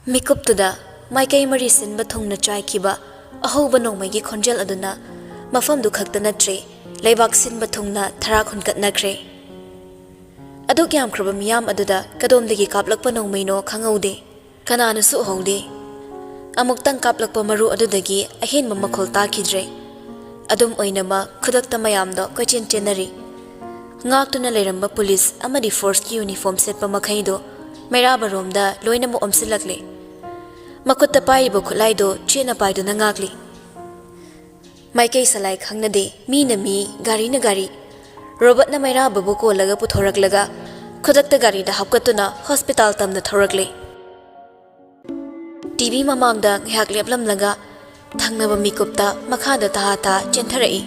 Mikuptuda maikai mari sinba thongna chaikiba ahoba nongmagi khonjel aduna mafamdu khakta natre leibak sinba thongna thara khunkat aduk yam khraba miyam aduda kadomdagi kaplakpa nongmaino khangaude kanana su haude amuktang kaplakpa maru adudagi ahen makhol takidre adum oinama khudakta mayamdo kochen chenari ngaktuna leramba police amadi force ki uniform setpa makhaido meraba romda loinamo omsilakle makutta paibo khulaido chena paiduna ngakli maikai salai khangnade mi na mi gari na gari robot na maira babu ko laga puthorak laga khudakta gari da hapkatuna hospital tamna thorakle TV mamangda ngyak leplam laga thangnaba mikupta makhada ta chentherai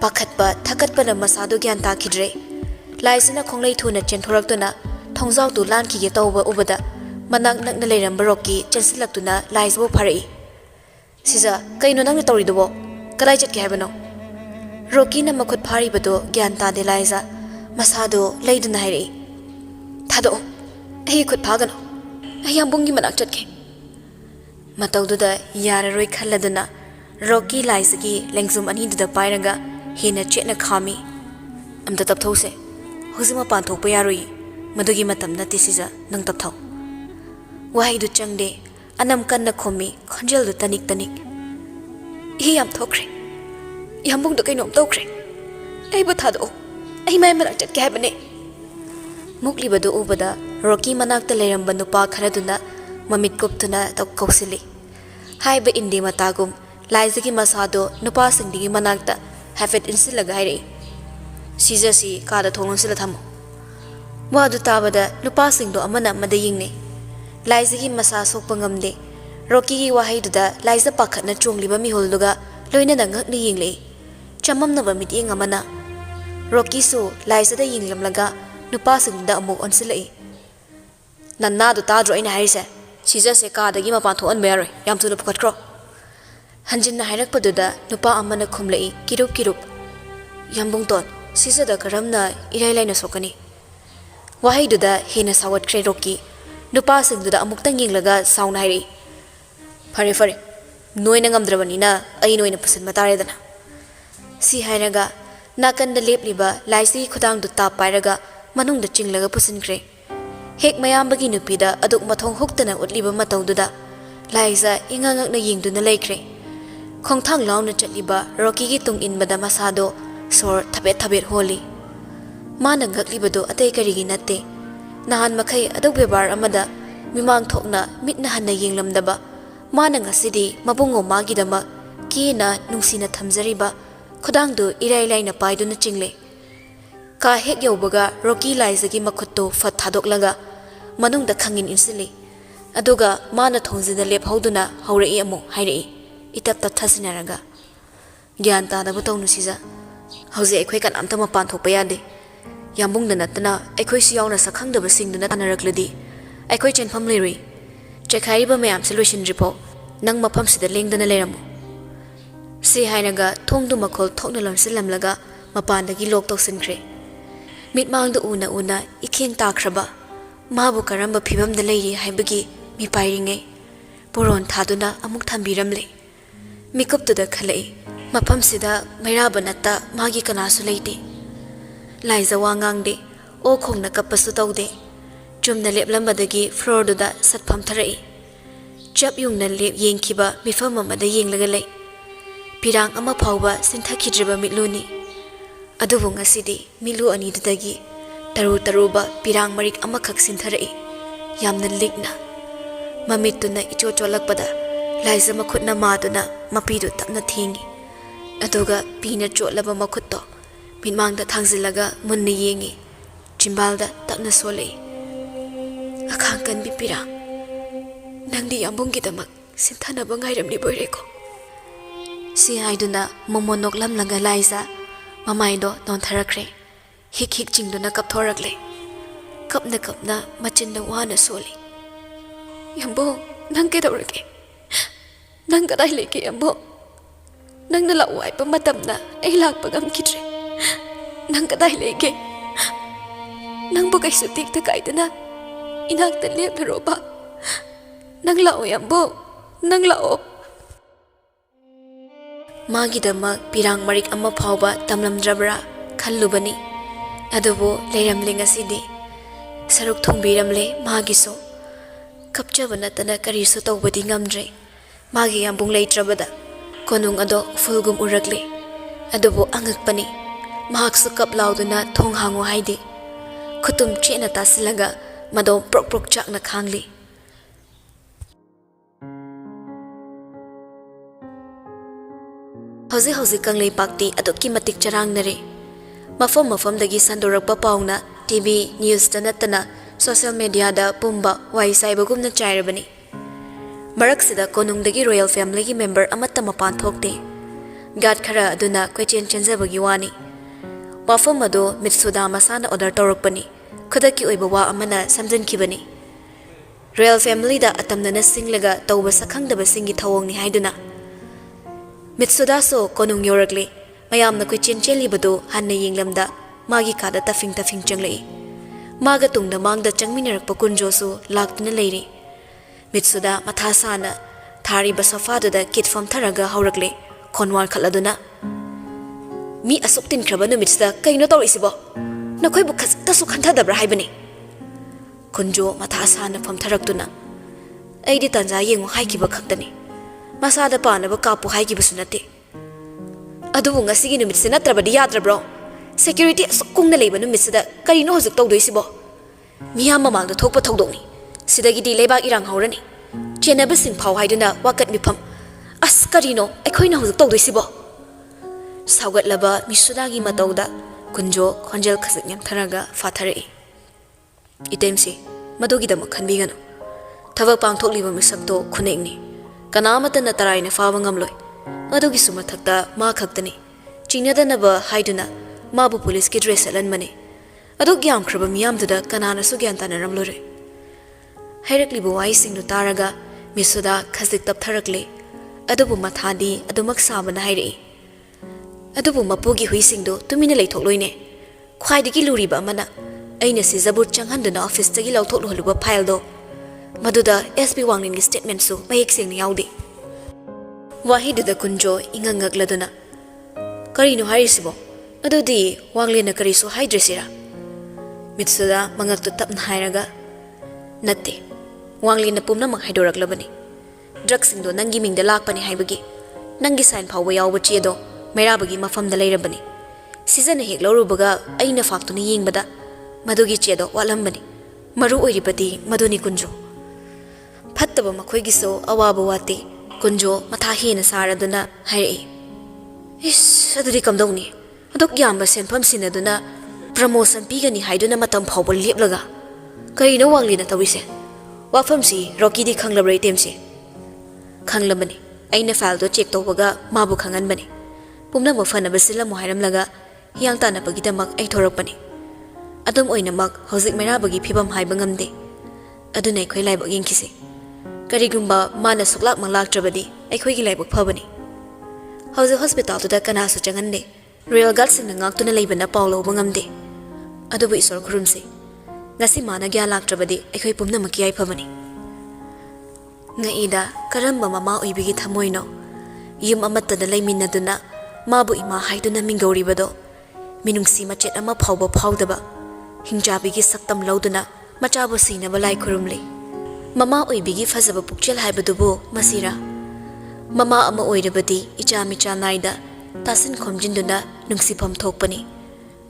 pakhatpa thakatpa na masadu gyan ta khidre laisina khonglei thuna chenthoraktuna thongjaw tu lan ki ge tawba ubada manak nakna leiramba roki chensilaktuna laisbo pharai siza kaino nang tawrido kadai chatke habano roki na makhut phari bado gyan ta de laisa masado leiduna hairi thado ai khut phagano ayam bungi manak chatke matawduda yararoi khalladuna roki laisagi lengzum ani duda pairaga hena chetna khami amda tapthose huzima panthokpa yaroi madugi matam nati siza nang tapthau wahai du changde anam kanna khomi khonjel du tanik hi yam thokre yambung du kainom tokre ai bu thado ai mai manak chat ke habane mukli badu ubada roki manak ta leramba nupa kharaduna mamit koptuna tok koksili haiba indi matagum laizagi masado nupa singdigi manakta hafet insilaga hairi siza si kada thongon sila thamo wadu tabada nupa singdo amana madayingne laizagi masa sokpa ngamde roki gi wahai duda laiza pakhatna chongliba mihol-duga loina na ngakni yingle chamamnaba mityeng amana roki su laiza da yinglamlaga nupa singda amu onsilai nanna du tadro ina harise siza se kadagi mapan thoan meroi yam thuna pukhatkro hanjinna hairakpaduda nupa amana khumlai kirup yambung ton siza da karamna irailaina sokani wahai duda hena sawat kre roki nupa singduda amuktang yinglaga sauna hairi fare noina ngamdrabanina ai noina pasan mataredana si hairaga nakanda lepliba laisi khudang du ta pairaga manungda chinglaga pusinkre hek mayambagi nupida aduk mathong huktana utliba matawduda laisa ingangakna yingduna leikre khongthang launa chatliba roki gi tung inbada masado sor thabet holi mana ngaklibado atei karigi natte nahan makai aduk bebar amada mimang thokna mitna hanna yinglamdaba mana ngasidi mabungo magidama kina nungsina thamjariba khudangdu irailaina paiduna chingle ka hek yobaga roki laizagi makhutto fat thadoklaga manungda khangin insili aduga mana thongjina lephauduna haurai amu hairei itap thasinaraga gyan ta da butong nusiza hauze ekhoi kan amta mapan thokpa yade yambungda natna ekhoi siyawna sakhangdaba singduna tanarakladi ekhoi chenpham lerui chekhaiba mayam solution ripo nang mafam sida lengdana leramu si hainaga thongdu makhol thokna lonsilamlaga mapandagi lok toksinkhre mitmangda una ikheng takraba mabu karamba phibamda leiri haibagi mi pairinge poron thaduna amuk thambiramle mikuptuda khalai mafam sida mairaba natta magi kanasu leite laiza wangangde o khongna kapasu tawde chumna leplambadagi floor duda satpham tharai chap yungna lep yengkhiba mifam amada yenglaga lei pirang ama phawba sinthakidriba mitluni adubu ngasidi milu ani dudagi taruba pirang marik amakhak sintharai yamna likna mamituna icho cholakpada laiza makhutna maduna mapidu tapna thingi aduga pina chotlaba makhutto minmangda thangzilaga munna yengi chimbalda tapna solei akhangkan bi pirang nangdi yambunggi damak sinthana bangairamni boireko si haiduna momonok lamlaga laisa mamaido non tharakre hik chingduna kapthorakle kapna machinda wana soli yambo nang ke dawrake nang kadai leke yambo nang na lawai pa matamna ai lakpa gam kitre nang kadai leke nang bu kaisu tik ta kaidana inak ta lep roba Nang lao yambo, nang lao. Magidamak pirang marik ama phauba tamlamdrabra khallubani. Adubo leiramling asidi. Saruk thongbiramle magiso. Kapchaba natana karisu tawbadi ngamdre. Magi yambung leitrabada. Konung ado fulgum urakle. Adubo angakpani. Mahaksu kap lauduna thong hangu haidi. Kutum chena tasilaga madom prok prok chakna khangli. Hauzi kanglei pakti adokki matik charang nare. Mafam dagi sandorakpa pauna TV news tanatana social media da pumba wai saibagumna chairabani. Maraksida konungdagi royal family gi member amatta mapan thokte. Gad khara aduna kwechen chenjabagi wani. Wafam ado mitsuda masana order torokpani. Khudaki oiba wa amana samjankhibani. Royal family da atamnana singlaga tawba sakhangdaba singi thawongni haiduna. Mitsuda so konung yorakle mayamna kwechen chelibado hanna yinglamda magi kada tafing changlei. Maga tungda mangda changminarakpa kunjo so laktuna leiri. Mitsuda mathasana thari basafadu da kitfam tharaga haurakle konwar khaladuna. Mi asuktin khraba numitda kaino tawrisibo nakhoi bu khasta su khanthadabra haibani. Kunjo mathasana pham tharaktuna aidi tanja yengu haikiba khaktani. Masada panaba kapu haikiba sunate. Adubu ngasigi numitse natrabadi yadrabro. Security asukungna leiba numitda karino hojik tawdoisibo. Miyam mamangda thokpa thawdokni. Sidagidi leibak irang haurani. Chenaba sing phau haiduna wakat mifam. As karino aikhoina hojik tawdoisibo. Saugatlaba misudagi matawda kunjo khonjel khasik nyamtharaga fatharei. Itemsi madugidama khanbigano. Thabak pangthokliba misakto khunengni. Kanamatana taraina fawa ngamloi. Adugi sumathakta ma khaktani. Chingnadanaba haiduna mabu police ki dress alanmani. Adug yam khraba miyamduda kanana su gyan tanaramlore. Hairaklibu wai singnu taraga misuda khasik taptharakle. Adubu mathadi adumak sabana hairei. Adubu mapugi huisingdo tumina leithokloine. Khwaidigi luriba amana aina si zabur changhanduna office tagi lauthokluba file do. Maduda SB Wanglingi statement su mayek singni yaudi. Wahiduda kunjo ingangakladuna. Karino harisibo. Adudi Wanglina karisu haidresira. Mitsuda mangaktu tapna hairaga. Natte. Wanglina pumna manghaidoraklabani. Drugsingdo nangi mingda lakpani haibagi. Nangi sign phawa yawba chedo mairabagi mafamda leirabani. Season hek lawrubaga aina faktuna yengbada madugi chedo walambani. Maru oiribadi maduni kunjo. Fattaba makhoigiso awaba wate kunjo matha hena saraduna hairei. Is adudi kamdawni. Adok yamba senfam sinaduna promotion pigani haiduna matam phawba leplaga. Karino Wanglina tawise. Wafamsi Rocky di khanglabra itemsi. Khanglabani. Aina file do check tawbaga mabu khanganbani. Pumna mo fanaba silamu hairamlaga hiyang tanapagidamak ai thorakpani. Adum oinamak hojik mairabagi phibam haiba ngamde. Aduna aikhoi laibak yengkisi. Karigumba mana suklak manglaktrabadi aikhoigi laibak phabani. Hojik hospital tuda kanasu changande. Real God sing ngaktuna leibana paulo bangamde. Adubu isor khurumsi. Ngasi mana gya laktrabadi aikhoi pumna makiyai phabani. Ngaida karamba mama oibigi thamoino. Yum amatta da leiminaduna mabu ima haiduna mingauribado. Minungsi machet ama phawba phawdaba. Hingjabigi saktam lauduna machabu sinaba lai khurumli. Mama oibigi fazaba pukchel haibadubo masira. Mama ama oirabadi icha micha naida tasin khomjinduna nungsipam thokpani.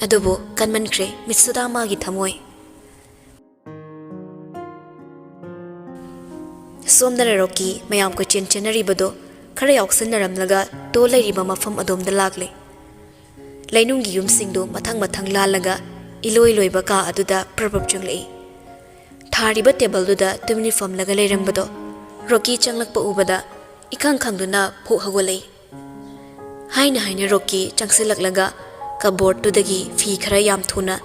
Adubo kanmankre mitsuda magi thamoi. Somdana Rocky mayam ko chenaribado khara yauksannaramlaga to leiriba mafam adomda lagle. Lainungi yumsingdo mathang lalaga iloi loiba ka aduda prabab changlei. Thariba table duda tumni fam laga leirambado Rocky changlakpa ubada ikang khangduna phu hagolei. Haina Rocky changsilaklaga kabord tudagi fi khara yam thuna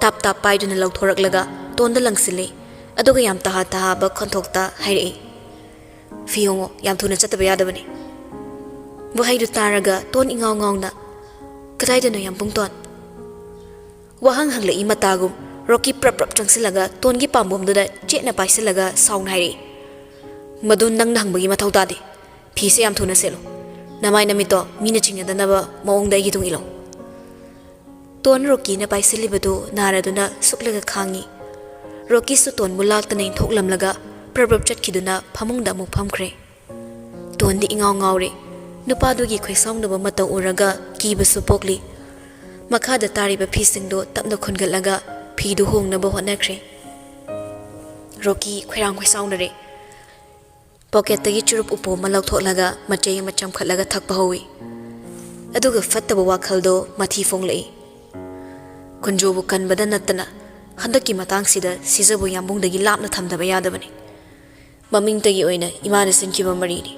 tap paiduna lauthoraklaga tonda langsile aduga yam taha ba khonthokta hairei. Fiyongo yam thuna chataba yadabani. Wahaidu taraga ton ingawngawna kadaidano yam pungton. Wahang hanglei matagum Rocky prap changsilaga tongi pambomduda chena paisilaga sound hairei. Madu nang nangbagi mathau tadi. Phise yam thuna selo. Namai namito mina chingnadanaba maongda igi tung ilo. Ton Rocky na paisilibadu naraduna suklaga khangi. Rocky su ton bulak tanain thoklamlaga prabab chatkiduna phamungda amuk phamkhre. Ton di ingaw ngawre. Nupadugi khoisongdaba mataw uraga kibasu pokli. Makhada tariba phisingdo tapna khungalaga phidu hongnaba hotnakhre. Rocky khoirang khoisongdare. Pocket tagi churup upo malak tholaga machay macham khatlaga thakpa howi. Aduga fattaba wakhaldo mathi fonglei. Kunjobu kanbada nattana handaki matangsida sijabu yambungdagi lapna thamdaba yadabani. Mamingtagi oina imana sinkiba marini.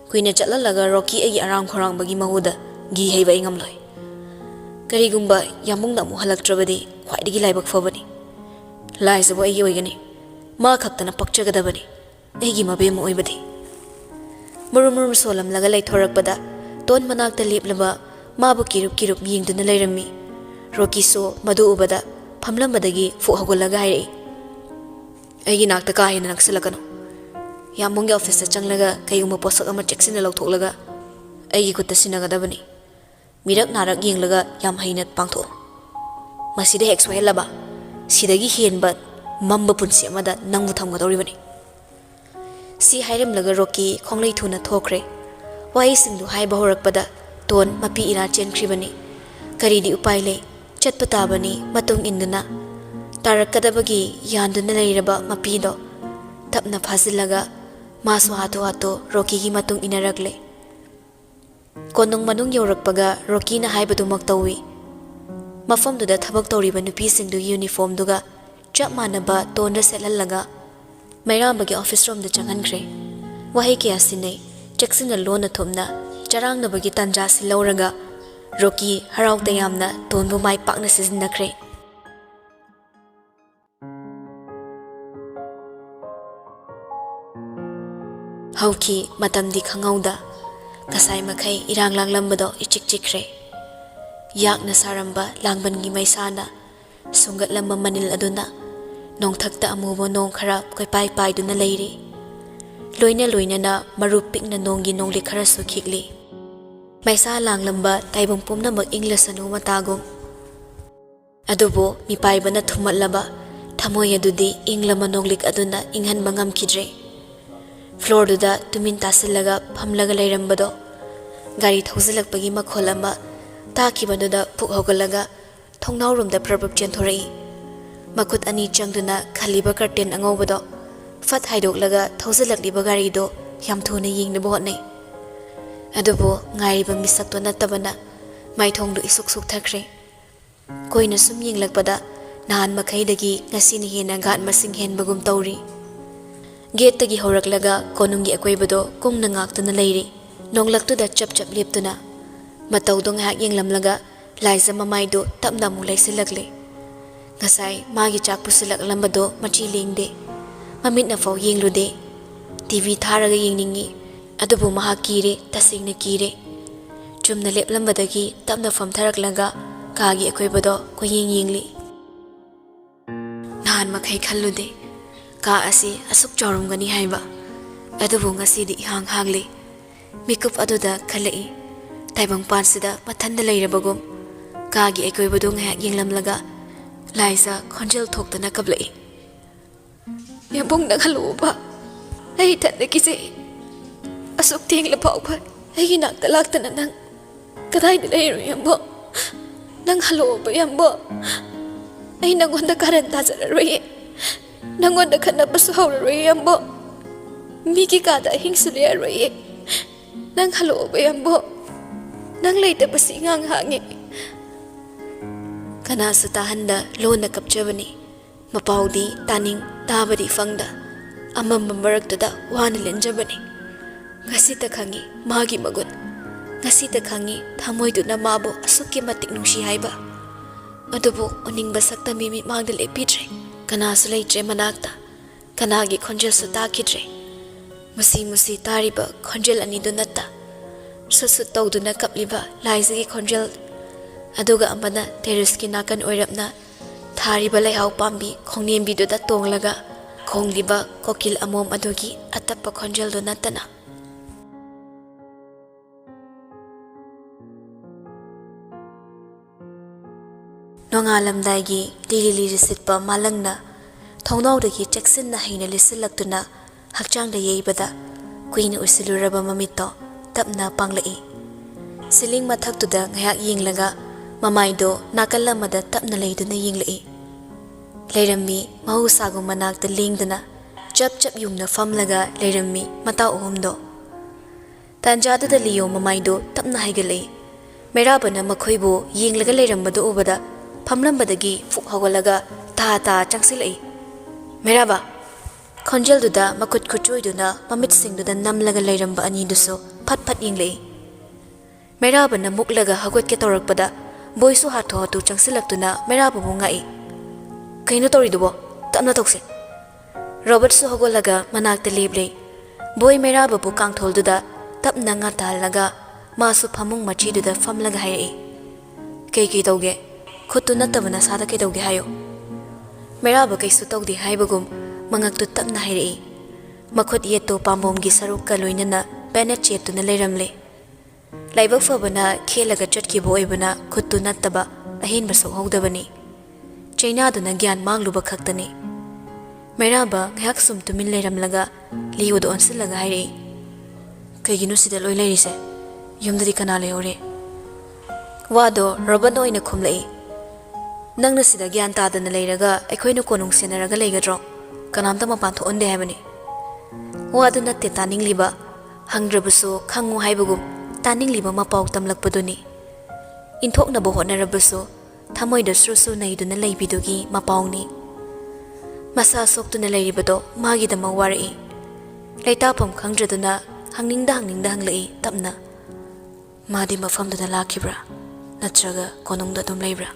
Kuina chatlalaga Rocky agi aram khorang bagi mahuda gi heiba ingamloi. Karigumba yambungda mu halaktrabadi khwaidagi laibak fabani. Laisabo agi oigani. Ma khaktana pakchagadabani. Egi Mabemma oibadi. Murum solam laga laithorakpada ton manakta leplaba mabu kirup yingduna lairami. Rocky so madu ubada phamlambadagi fu hogolaga hairei. Egi nakta ka hena naksalakano. Yambungge office changlaga kayuma posak ama checksina lauthoklaga egi kutta sinagadabani. Mirak narak yinglaga yam hainat pangtho. Masida hexway laba sidagi henba mamba punsi amada nangbu thamgadoribani. Si hairam laga Rocky khonglei thuna thokre. Wai singdu haiba horakpada ton mapi ira chenkribani. Karidi upai le chatpatabani matung induna. Tarakadabagi yanduna leiraba mapido. Tapna phazilaga masu hato Rocky gi matung inaragle. Konong manung yorakpaga Rocky na haibadu maktawi. Mafamduda thabak tawriba nupi singdu uniform duga chap manaba tonra selalaga Mairambagi office room da changankre. Wahi kaya sinay, Jackson na lona thumna, charang na bagi tanja si lauraga, Rocky haraw tayam na tonbo may pak na sizinakre. Hauki matamdi khangawda, kasay makay irang lang lambado ichik-chikre. Yak na saramba langban gi may sana, sungat lamba manil aduna, nong thakta amubo nong kharap koy pai duna leiri. Loina na marupik na nonggi nongli kharasu khikli. May sa lang lamba taybong pumna mag-Ingles anu matagom. Adubo mipay ba na thumatlaba thamoy adudi inglama nonglik aduna inghan bangam kidre. Floor duda tuminta silaga phamlaga leirambado. Gari thausilakpagi makholamba takibaduda puk hogalaga thongnaw room da prabab chenthorei. Makut ani changduna khaliba curtain angawbado fat haidok thausilakliba gari do yam thuna yingna botne. Adubo ngairiba misakto natabana maithongdu isuk thakre. Koina sum yinglakpada nahan makhaidagi ngasini hena gat masing henbagum tawri. Gate tagi horaklaga konungi akoibado kung nangaktuna leiri. Nonglaktuda chap leptuna. Matawdo ngahak yinglamlaga laisa mamaydo tapna mu laisilakle. Ngasay magi chak pusilak lambado machilingde. Mamit na faw yinglude. TV tharaga yingningi. Adubo mahakire tasing na kire. Chumna lep lambadagi tapna fam tharaklaga kagi akoibado ko yingli. Nahan makhay khalude. Ka asi asuk chorumgani haiba. Adubo ngasidi hang-hangli. Mikup aduda khalai. Taibang pansida mathanda leirabagum. Kagi akoibado ngahak yinglamlaga. Laisa khonjel thoktana kablai. Yambong nanghaluba. Ay tanda kisi. Asuk ting lapaw pa. Ay ginagdalaktana nang. Kaday nilayro yambo. Nanghaluba yambo. Ay nangwanda karanta sa laroy. Nangwanda ka na basuhaw laroy yambo. Miki kada hingsuli laroy. Nanghaluba yambo. Nang layta basi ngang hangi. Kana sa tahanda loan na kapchabani. Mapawdi, taning, tabadi fangda. Amam mamaragtada wanilin jabani. Ngasita kangi, magi magun. Ngasita kangi, tamoy do na mabo asuki matik nung shihayba. Adubo, uning basak ta mimit magdal epidre. Kana sulay tre manakta. Kanagi konjel sa takidre. Musi tariba konjel ani do nata. Susut tau do na kapliba laizagi konjel. Aduga ambana terrace ki nakan oirap na thari balay haw pambi khongnem bido da tonglaga khongliba kokil amom adugi atappa khonjel do natana nongalamdagi dilili risitpa malangna thongnawdagi cheksinna haina lisilaktuna hakchangda yeibada kuina usiluraba mamito tapna panglai siling mathaktuda ngayak yinglaga mamaido nakalamada tapna leiduna yinglai leirammi mahusagu manakta lingdana chap chap yumna famlaga leirammi mata ohumdo tanjadada liyo mamaido tapna haigalai merabana makhoibo yinglaga leirambado ubada famlambadagi fuk hawalaga ta changsilai meraba khonjel duda makut khuchoiduna mamit singduda namlaga leiramba ani duso phat phat yinglai merabana muklaga hagot ke torakpada boisu hatho hatu changsilaktuna meraba bungai kaino toridubo tapna tokse robert su hogolaga manakta leble boy meraba bu kangtholduda tapna nga talaga masu phamung machiduda famlaga hai kei tauge khutu natabana sada ke tauge hayo meraba kaisu tawdi haibagum mangaktu tapna hairei makhut yeto pambomgi saruk ka loinana banet chetuna leiramle laibak fabana khelaga chatki boibana khutu nataba ahin basok hogdabani chaina duna gyan mangluba khaktani meraba ngak sum tumin leiramlaga liudo onsilaga hairei kaiginu sida loi leirise yumdari kana leore wado robano ina khumlei nangna sida gyan tadana leiraga aikhoinu konung senaraga leigadro kanamta mapan thonde haibani wadu natte taningliba hangrabusu khangu haibugum taningliba mapau tamlakpaduni inthokna bo honarabusu thamoida srusu naiduna leibidugi mapauni masa soktuna leiribado magi dama wari leitapam khangdraduna hangningda hanglei tapna madi mafamduna lakhibra natraga konungda dum leibra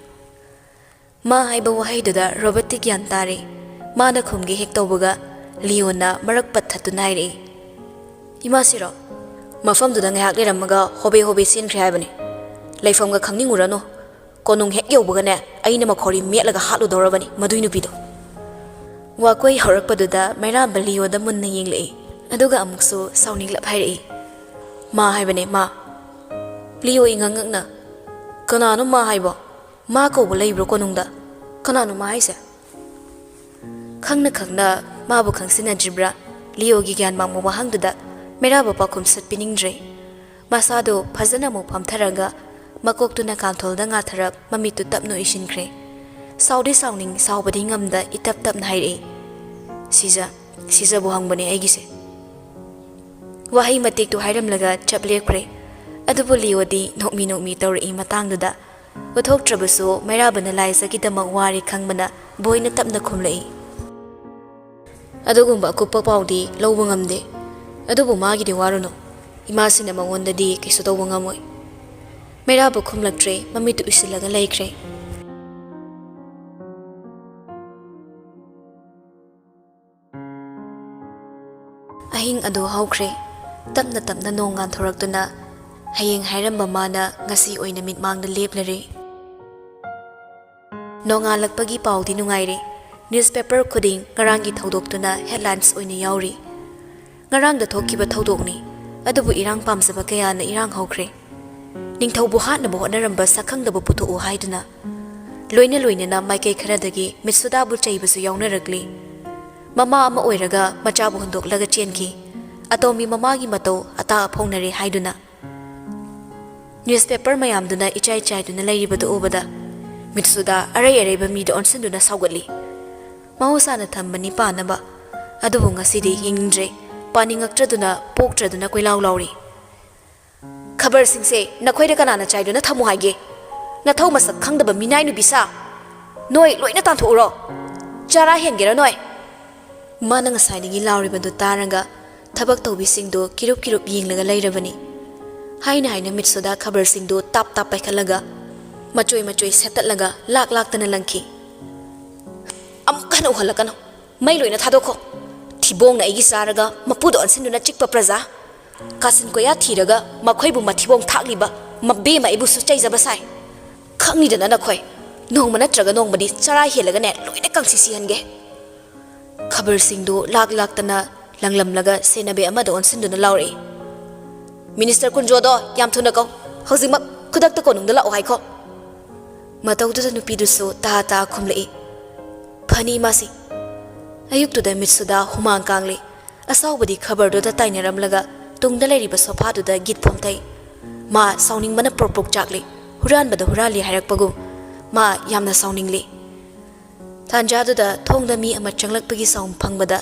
ma haiba wahaiduda robert gyan tare mana khumgi hek tawbaga liona marak patthatu naire imasiro mafamduda ngayak leramaga hobe senkhre haibani leifamga khangningurano konung hek yaubaga ne aina makhori metlaga hatlu dorabani madui nupido wakoi horakpaduda meraba lioda munna yinglei aduga amuksu sauninglap hairei ma haibane ma lio ingangakna kanano ma haibo ma kouba leibro konungda kanano ma haise khangna mabu khangsina jibra liogi gyan mangmo wahangduda meraba pakum satpiningdre masado phajana mo phamtharaga makoktuna kantholda nga tharap mamitu tapno isinkre saudi sauning saubadi ngamda itap tapna hairei siza bo hangbani aigise wahai matik tu hairamlaga chaplekre adubu liodi nokmi tawri matangduda uthoktrabusu merabana laisakidama wari khangmana boina tapna khumlei adugumba kuppa paudi lawba ngamde adubu magi de waruno imasina mangondadi kisu tawba ngamoi merabu khumlaktre mamitu isilaga laikre ahing adu haukre tapna nongan thoraktuna hayeng hairamba mana ngasi oina mitmangda leplare nongalakpagi paudi nungaire newspaper khuding ngarangi thodokduna headlines oina yauri ngarangda thokiba thodokni adubu irang pamsaba kayana irang haukre ningthaubu hatnaba honaramba sakhangdaba putho haiduna loina maikei kharadagi mitsudabu chaibasu yaunaragli mama ama oiraga machabu hondoklaga chenki atomi mamagi mato ata phongnare haiduna newspaper mayamduna ichaiduna leiribadu obada mitsuda arai bamida onsinduna saugatli mahusana thambani panaba adubu ngasidi yingdre paningakraduna poktraduna koilaw lauri khabar singse nakhoida kanana chaiduna thamu haige nathau masak khangdaba minai nu bisa noi loina tan thoro chara hengera noi mana ngasai dingi lauribadu taranga thabak tawbi singdo kirup yinglaga leirabani haina mitsuda khabar singdo tap paikhalaga machoi setatlaga lak tana langki amkana uhalakano mai loina thadokho thibong na igi saraga mapudo ansinduna chikpa praja kasin koya thiraga makhoi bu mathibong thakliba mabemma ibu suchai jabasai khangni dana na khoi nongma natraga nongmadi chara helaga ne loina kangsi hange खबरसिंदु लाक-लाक्तना लंगलमलगा सेनाबे अमदा ओनसिंदुना लाउरे minister कुंजोदो याम थुना कौ हौजिमक खुदक्ता कोनुंगदा लाओ हाइखो मतौदुदा नुपीदुसु ता खुमलई फनी मासी अयुक्तुदा मित्सुदा हुमांग कांगले असाउबदी खबरदुदा ताइनरमलगा तुंगदा लेरिबा सोफादुदा गित फोमथै मा साउनिंगबना प्रोपोक चाकले हुरानबदा हुराली हायरकपगु मा यामना साउनिंगले तांजादुदा थोंगदा मी अमा चंगलकपगी साउम फंगबदा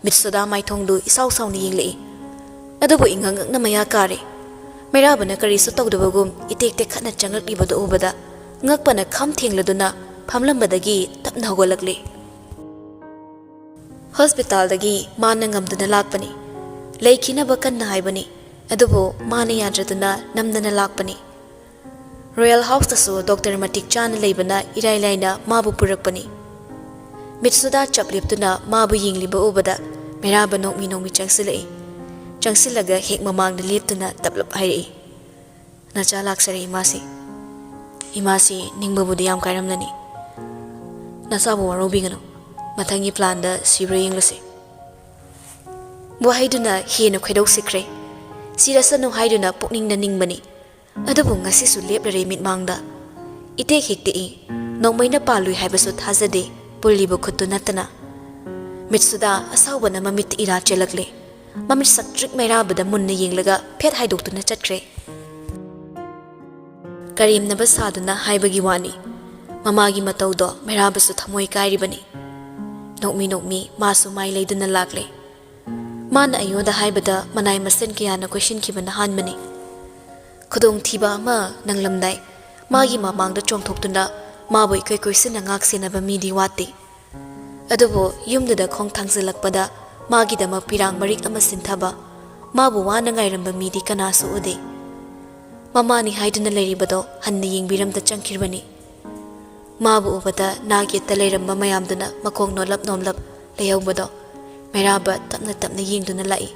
मित्सुदा माइथोंगदु इसाउ साउनि यिंगले अदुबु इंगंगना मया कारे मेराबना करिसु तौदबगुम इतेक खना चंगलकलिबदु उबदा ngakpana kham thengladuna phamlambadagi tapna hogolakle hospital dagi mana ngamduna lakpani leikhina bakanna haibani adubo mana yadraduna namdana lakpani royal house tasu doctor matik chan leibana irailaina mabu purakpani mitsuda chapleptuna mabu yingliba ubada meraba nokmi changsilai changsilaga hek mamangda leptuna taplap hairi nacha laksari masi इमासी निंगबबुदी याम कायरमननी नसाबु वरोबिगनो मथंगी plan द सिब्रे यंगलसे बुहाइदुना हेनो खैदौ सिख्रे सिरसनु हाइदुना पुकनिंग न निंगबनी अदबु ngasisu leplare mitmangda ite hekte I nongmaina palui haibsu thajade pullibu khuttu natana mitsuda asawbana mamit ira chelakle mamit satrik maira bada munna yenglaga phet haidoktuna chatkre करीम नब सादुना हाइबगी वानी ममागी मतौदो मेराबसु थमोय कायरिबनी नोकमी मासु माइ लेदुना लाक्ले माना अयोदा हाइबदा मनाय मसेन कियाना क्वेश्चन खिबना हानमनी खुदोंग थीबा मा नंगलमदाय मागी मामांगदा चोंगथोक्तुना माबोय कै question ngak senaba midi wati अदुबो युमददा खोंग थांगजलकपदा मागी दमा पिरांग मरिक अमा सिनथाबा माबु वाना ngairamba midi kanasu उदे ममानी हाइदुना लेरिबदो हन्ना यिंगबिरमदा चंखिरबनी माबु उबदा नागेत्ता लेरम्बा मयामदुना मखोंग नोलप लेहौबदो मेराबा तपना यिंगदुना लाई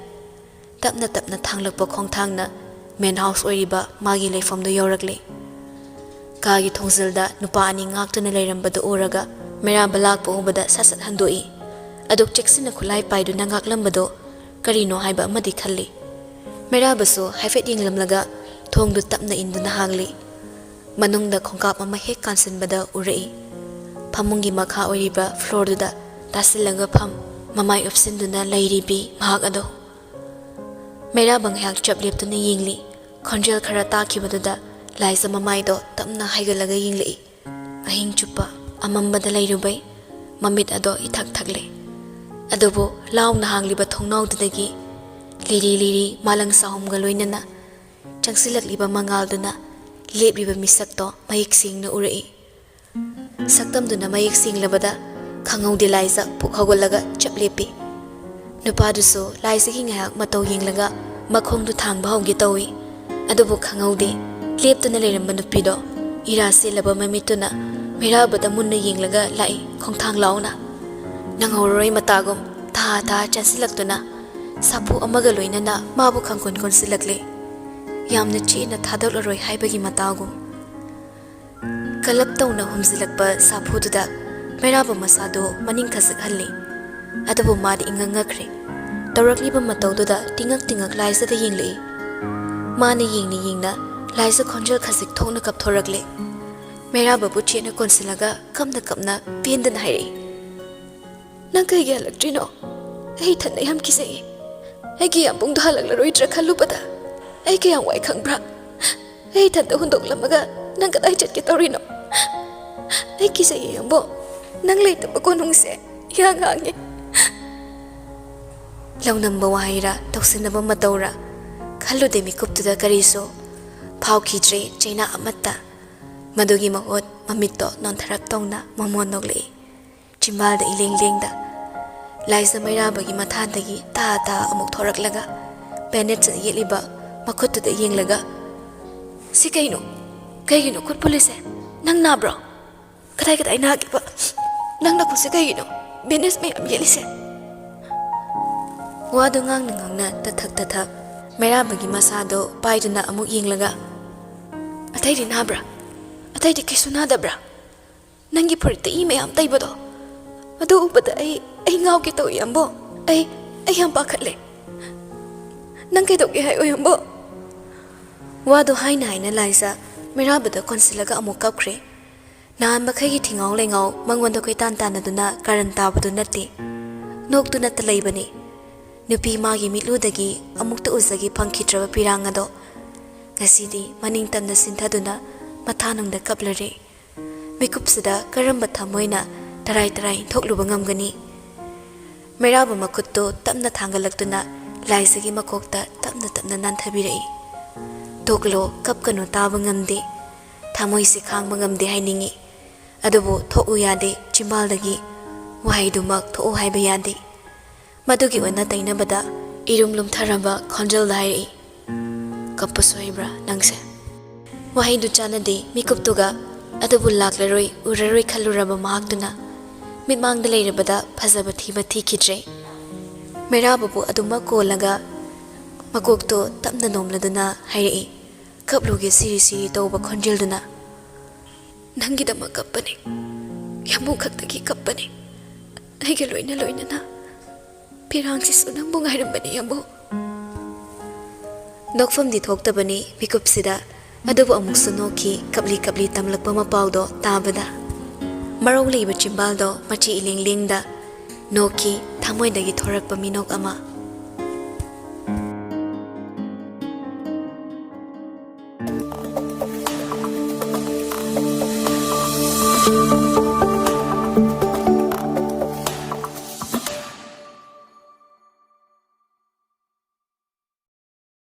तपना थांगलकपा खोंगथांगना मेन हाउस ओइरिबा मागी लेफमदो यौरकले कागी थोंजलदा नुपा अनि ngaktuna लेरम्बदो ओरगा मेराबा लाकपा उबदा ससत हंदोई अदुक चेक्सिना खुलाई पाइदुना ngakलम्बदो करिनो हाइबा अमदि खल्ली मेराबसो हाइफेट यिंगलमलगा थोंगदु तपना इंदुना हांगली मनुंगदा खोंकाप अमा हेक कांसिनबदा उरई फमुंगी मखा ओइरिबा फ्लोरदुदा तासिलंगा फम ममाई उपसिनदुना लैरिबी महाग अदो मेरा बंगहाक चपलेपतुना यिंगली खंजल खरा ताखिबदुदा लाइसा ममाईदो तपना हाइगलगा यिंगली अहिंग चुप्पा अमंबदा लैरुबै ममित अदो इथक थकले अदोबो लाउना हांगलिबा थोंनाउदुदगी लिरी मालंग साहुमगा लोइनना चंगसिलकलिबा मंगालदुना लेबलिबा मिसक्तो मयिक सिंगना Orai सक्तमदुना मयिक सिंगलबदा खंगौदे लाइजा पुखगोलगा चपलेपी नुपादुसो लाइजगी ngayak matau yinglaga makhongdu thangba hौगे तौई अदुबु खंगौदे लेपतुना लेरम्बा नुपीदो इरा सेलबा ममितुना मेराबदा मुन्ना यिंगलागा लाई खोंथांग लाउना नंगौरोय मतागुम था चंसिलक्तुना सापु अमगा लोइनना माबु खंगकोन कोनसिलकले यामना चेना थादोलरोय हाइबगी मतागुम कलप तौना हुमजिलकबा सापुदुदा मेराबा मसादो मनिंग खसक हल्ले अदबु माद इंगंगखरे तौरकलिबा मतौदुदा टिंगक लाइसदा यिंगले माने यिंगना लाइसा खंजल खसिक थोना कपथोरकले मेराबा बुचेना कोनसिलगा कमना पेंदना हाइरे नंग कइगे हलक्ट्रिनो एही थन्ना याम किसे एगी याम बुंग हलकलरोइद्रा खल्लुबदा एगी याम वाइ खंगब्रा एही थन्ना हुंदोकलमगा नंग कदाइ चटके तौरिनो एगी किसे यामबो नंग लेतबा कोनुंगसे यांगांगे लौनम्बा वाहिरा तौसिनबा मतौरा खल्लुदे मिकुप्तुदा करिसो फाउखिद्रे चैना अमत्ता मदुगी महोत ममित्तो नोंथरक तौना ममोन नोगले चिम्बालदा इलेंगलेंगदा लाइसा मैराबगी मथादगी ता अमुक थोरकलगा पेनेट से येलिबा मखुत्तुदा येंगलगा सि कइगिनो खुद पुलिसे नंग नाब्रो कदाइ नागिबा नंगना खुसे कइगिनो बेनेस में am येलिसे वादो ngang तथक मैराबगी मसादो पाइदुना अमुक येंगलगा अतैदि नाब्रा अतैदि किसु नादब्रा नंगी फुरित इ मयाम तैबदो अदो उबदा ngauke to yambo ai yam pakhatle nang ke doke hai oyambo wado haina haina laisa mirabada konsilaga amuk kapkhre nan makhai gi thingau lengau mangwanda koi tan tan aduna karan tabadu natti noktu nat leibani nupi magi mitludagi amuk to uzagi pangkhitraba piranga do ngasidi maning tamna sinthaduna mathanungda kaplare mikupsida karamba thamoina tarai tarai thokluba ngamgani meraba makutto tamna thangalakduna laisagi makokta tamna tamna nanthabirai toklo kapkanu taba ngamde thamoisi khangba ngamde hainingi adubu thoku yade chimbaldagi wahaidumak thoku haiba yade madugi wana tainabada irumlum tharamba khonjal dai kapuswaibra nangse wahaidu chanade mikuptuga adubu laklaroi uraroi khaluraba mahaktuna mitmangda leirabada phajaba thiba thikidre merababu aduma kolaga makokto tamna nomladuna hairei kapluge siri siri tawba khonjilduna nangidama kappani yamu khaktagi kappani aige loina loina na pirangsi sunang bungairambani yamu nokfam di thoktabani mikupsida adubu amuksu noki kapli kapli tamlakpa mapawdo tabada marong leiba chimbaldo machi iling lingda noki thamoidagi thorakpa minok ama